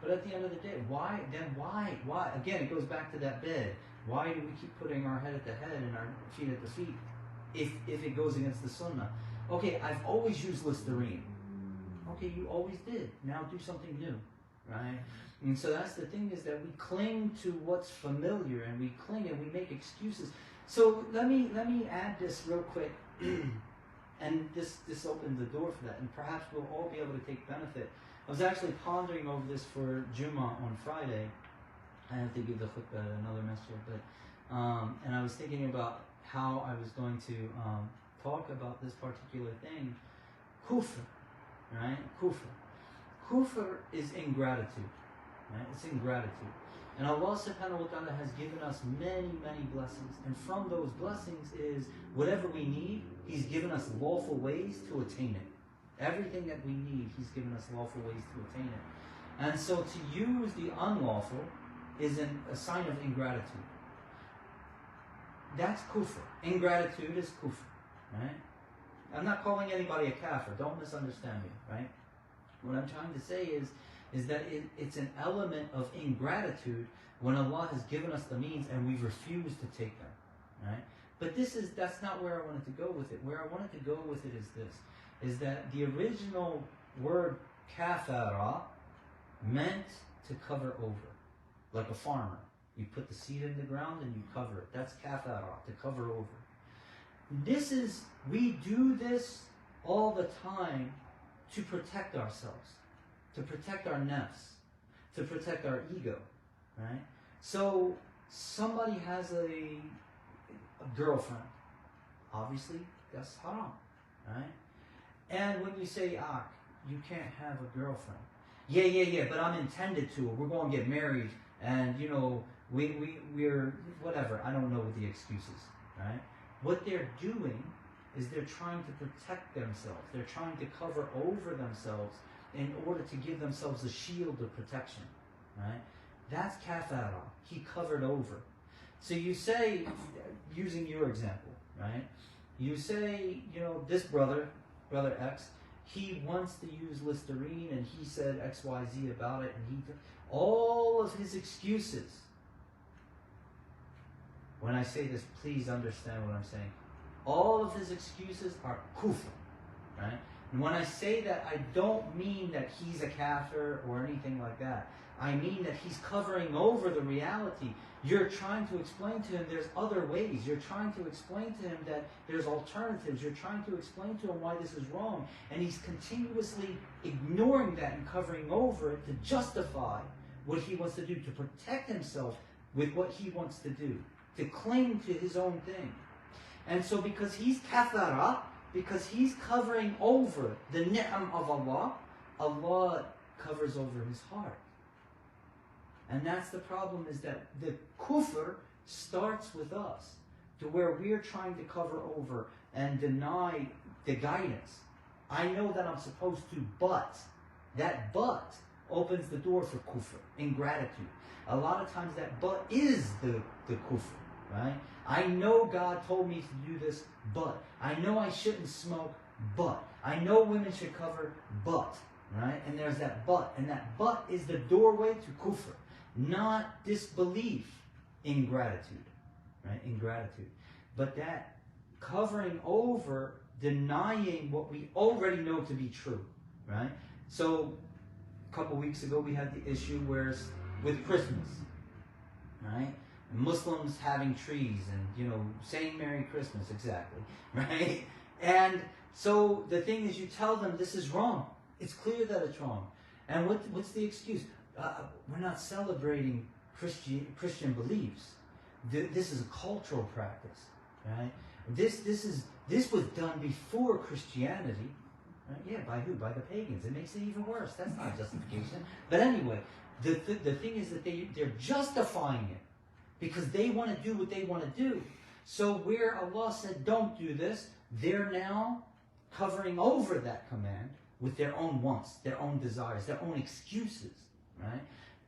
But at the end of the day, why? Again, it goes back to that bed. Why do we keep putting our head at the head and our feet at the feet if it goes against the sunnah? Okay, I've always used Listerine. Okay, you always did. Now do something new, right? And so that's the thing, is that we cling to what's familiar, and we cling and we make excuses. So let me add this real quick, and this opens the door for that, and perhaps we'll all be able to take benefit. I was actually pondering over this for Jummah on Friday. I have to give the khutbah at another masjid, but and I was thinking about how I was going to talk about this particular thing, Kufr, right? Kufr is ingratitude, right? It's ingratitude. And Allah subhanahu wa ta'ala has given us many, many blessings. And from those blessings is whatever we need, He's given us lawful ways to attain it. Everything that we need, He's given us lawful ways to attain it. And so to use the unlawful is a sign of ingratitude. That's kufr. Ingratitude is kufr, right? I'm not calling anybody a kaafir. Don't misunderstand me, right? What I'm trying to say is that it's an element of ingratitude when Allah has given us the means and we refuse to take them, right? But that's not where I wanted to go with it. Where I wanted to go with it is this, is that the original word kafara meant to cover over, like a farmer. You put the seed in the ground and you cover it. That's kafara, to cover over. We do this all the time to protect ourselves, to protect our nafs, to protect our ego, right? So somebody has a girlfriend. Obviously, that's haram, right? And when you say, you can't have a girlfriend. Yeah, but I'm intended to. We're going to get married, and we're whatever. I don't know what the excuse is, right? What they're doing is they're trying to protect themselves. They're trying to cover over themselves in order to give themselves a shield of protection, right? That's kafara. He covered over. So you say, using your example, right? You say, this brother X, he wants to use Listerine, and he said X, Y, Z about it, and all of his excuses. When I say this, please understand what I'm saying. All of his excuses are kufr, right? And when I say that, I don't mean that he's a kaafir or anything like that. I mean that he's covering over the reality. You're trying to explain to him there's other ways. You're trying to explain to him that there's alternatives. You're trying to explain to him why this is wrong. And he's continuously ignoring that and covering over it to justify what he wants to do, to protect himself with what he wants to do, to cling to his own thing. And so because he's kafara, because he's covering over the ni'am of Allah, Allah covers over his heart. And that's the problem, is that the kufr starts with us, to where we're trying to cover over and deny the guidance. I know that I'm supposed to, but that but opens the door for kufr, ingratitude. A lot of times that but is the kufr, right? I know God told me to do this, but I know I shouldn't smoke, but I know women should cover, but, right? And there's that but, and that but is the doorway to kufr, not disbelief, ingratitude, right? Ingratitude. But that covering over, denying what we already know to be true, right? So a couple weeks ago we had the issue with Christmas, right? Muslims having trees and, saying Merry Christmas, exactly, right? And so the thing is, you tell them this is wrong. It's clear that it's wrong. And what's the excuse? We're not celebrating Christian beliefs. This is a cultural practice, right? This was done before Christianity, right? Yeah, by who? By the pagans. It makes it even worse. That's not justification. But anyway, the thing is that they're justifying it, because they want to do what they want to do. So where Allah said, don't do this, they're now covering over that command with their own wants, their own desires, their own excuses, right?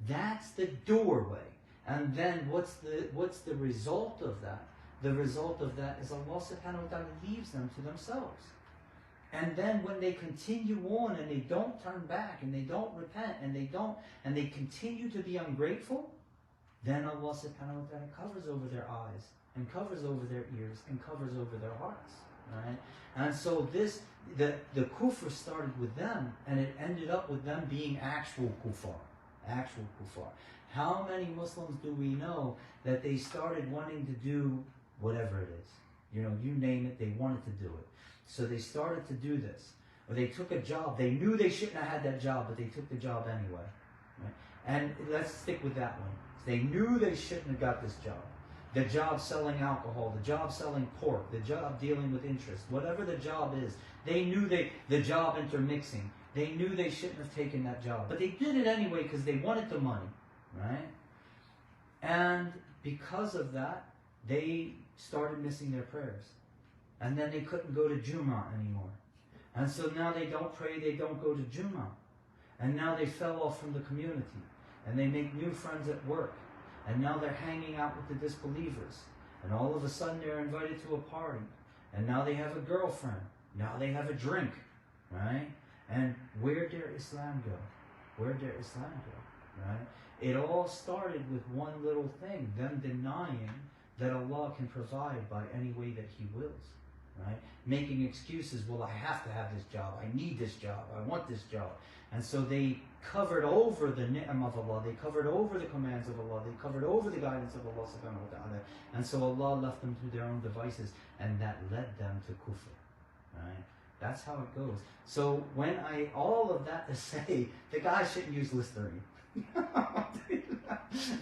That's the doorway. And then what's the result of that? The result of that is Allah subhanahu wa ta'ala leaves them to themselves. And then when they continue on and they don't turn back and they don't repent and they continue to be ungrateful, then Allah subhanahu wa ta'ala covers over their eyes and covers over their ears and covers over their hearts. Right? And so the kufr started with them, and it ended up with them being actual kuffar. Actual kuffar. How many Muslims do we know that they started wanting to do whatever it is? You know, you name it, they wanted to do it. So they started to do this. Or they took a job. They knew they shouldn't have had that job, but they took the job anyway. Right? And let's stick with that one. They knew they shouldn't have got this job. The job selling alcohol, the job selling pork, the job dealing with interest, whatever the job is, they knew the job intermixing. They knew they shouldn't have taken that job. But they did it anyway because they wanted the money. Right? And because of that, they started missing their prayers. And then they couldn't go to Jummah anymore. And so now they don't pray, they don't go to Jummah. And now they fell off from the community. And they make new friends at work. And now they're hanging out with the disbelievers. And all of a sudden they're invited to a party. And now they have a girlfriend. Now they have a drink. Right? And where did Islam go? Where did Islam go? Right? It all started with one little thing. Them denying that Allah can provide by any way that He wills. Right? Making excuses, well, I have to have this job, I need this job, I want this job. And so they covered over the ni'am of Allah, they covered over the commands of Allah, they covered over the guidance of Allah subhanahu wa ta'ala. And so Allah left them to their own devices, and that led them to kufr. Right? That's how it goes. So when all of that to say, the guy shouldn't use Listerine.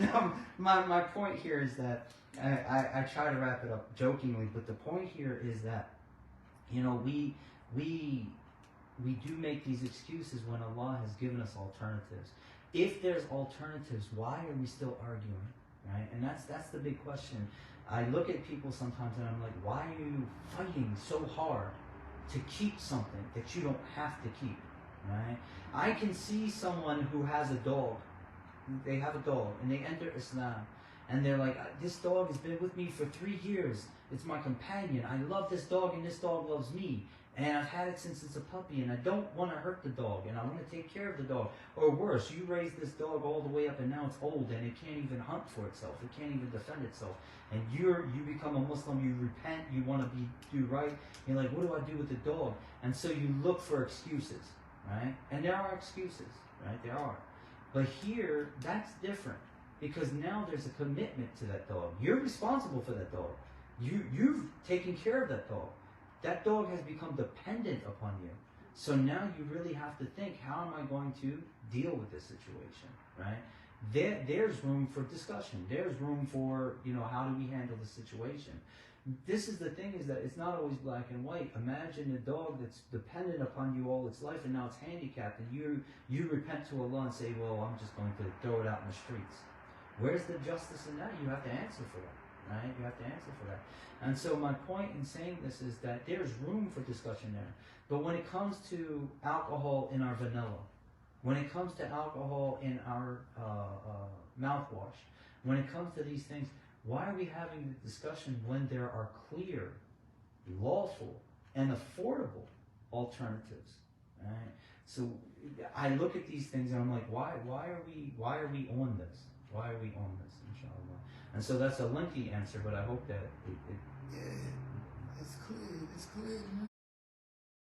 Now, my point here is that, I try to wrap it up jokingly, but the point here is that, you know, we do make these excuses when Allah has given us alternatives. If there's alternatives, why are we still arguing? Right? And that's the big question. I look at people sometimes and I'm like, why are you fighting so hard to keep something that you don't have to keep? Right? I can see someone who has a dog. They have a dog and they enter Islam. And they're like, this dog has been with me for 3 years. It's my companion. I love this dog and this dog loves me. And I've had it since it's a puppy and I don't want to hurt the dog and I want to take care of the dog. Or worse, you raise this dog all the way up and now it's old and it can't even hunt for itself. It can't even defend itself. And you become a Muslim, you repent, you want to do right. You're like, what do I do with the dog? And so you look for excuses, right? And there are excuses, right? There are. But here, that's different. Because now there's a commitment to that dog. You're responsible for that dog. You've taken care of that dog. That dog has become dependent upon you. So now you really have to think, how am I going to deal with this situation, right? There's room for discussion. There's room for, you know, how do we handle the situation? This is the thing, is that it's not always black and white. Imagine a dog that's dependent upon you all its life and now it's handicapped and you repent to Allah and say, well, I'm just going to throw it out in the streets. Where's the justice in that? You have to answer for that, right? You have to answer for that. And so my point in saying this is that there's room for discussion there. But when it comes to alcohol in our vanilla, when it comes to alcohol in our mouthwash, when it comes to these things, why are we having the discussion when there are clear, lawful, and affordable alternatives, right? So I look at these things and I'm like, why are we on this? Why are we on this, inshallah? And so that's a lengthy answer, but I hope that Yeah, it's clear. It's clear.